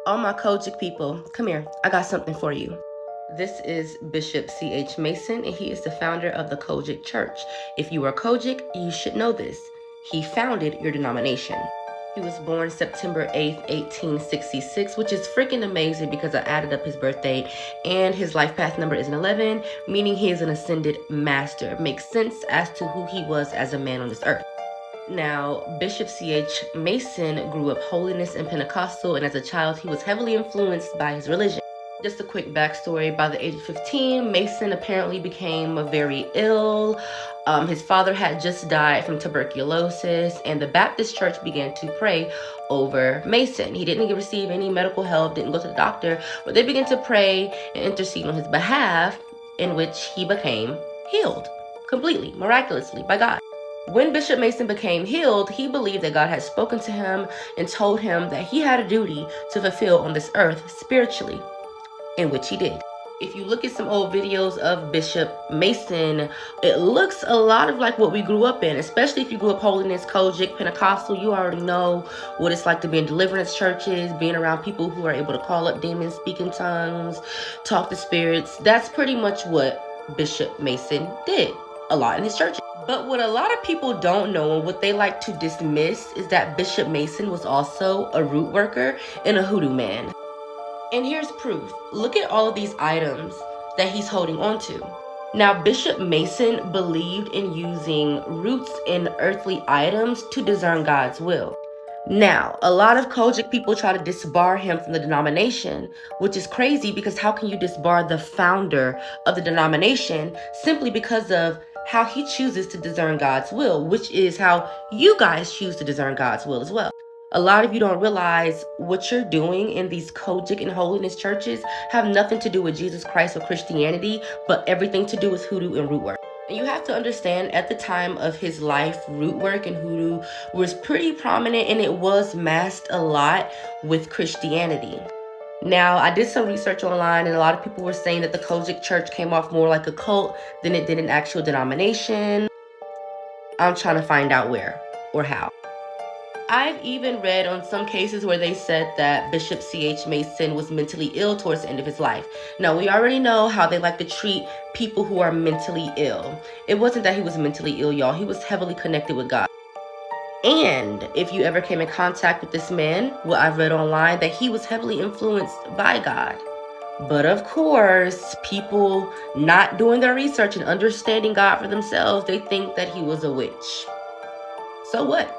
All my Kojic people, come here. I got something for you. This is Bishop C.H. Mason, and he is the founder of the Kojic Church. If you are Kojic, you should know this. He founded your denomination. He was born September 8th, 1866, which is freaking amazing because I added up his birthday, and his life path number is an 11, meaning he is an ascended master. It makes sense as to who he was as a man on this earth. Now, Bishop C.H. Mason grew up holiness and Pentecostal, and as a child, he was heavily influenced by his religion. Just a quick backstory, by the age of 15, Mason apparently became very ill. His father had just died from tuberculosis, and the Baptist church began to pray over Mason. He didn't receive any medical help, didn't go to the doctor, but they began to pray and intercede on his behalf, in which he became healed completely, miraculously, by God. When Bishop Mason became healed, he believed that God had spoken to him and told him that he had a duty to fulfill on this earth spiritually, in which he did. If you look at some old videos of Bishop Mason, it looks a lot of like what we grew up in, especially if you grew up holiness, Kojic, Pentecostal. You already know what it's like to be in deliverance churches, being around people who are able to call up demons, speak in tongues, talk to spirits. That's pretty much what Bishop Mason did a lot in his churches. But what a lot of people don't know and what they like to dismiss is that Bishop Mason was also a root worker and a hoodoo man. And here's proof. Look at all of these items that he's holding on to. Now, Bishop Mason believed in using roots and earthly items to discern God's will. Now, a lot of Kojic people try to disbar him from the denomination, which is crazy because how can you disbar the founder of the denomination simply because of how he chooses to discern God's will, which is how you guys choose to discern God's will as well. A lot of you don't realize what you're doing in these Kojic and holiness churches have nothing to do with Jesus Christ or Christianity, but everything to do with hoodoo and root work. And you have to understand, at the time of his life, root work and hoodoo was pretty prominent, and it was masked a lot with Christianity. Now, I did some research online, and a lot of people were saying that the Kojic church came off more like a cult than it did an actual denomination. I'm trying to find out where or how. I've even read on some cases where they said that Bishop C.H. Mason was mentally ill towards the end of his life. Now, we already know how they like to treat people who are mentally ill. It wasn't that he was mentally ill, y'all. He was heavily connected with God. And if you ever came in contact with this man, what I've read online, that he was heavily influenced by God. But of course, people not doing their research and understanding God for themselves, they think that he was a witch. So what?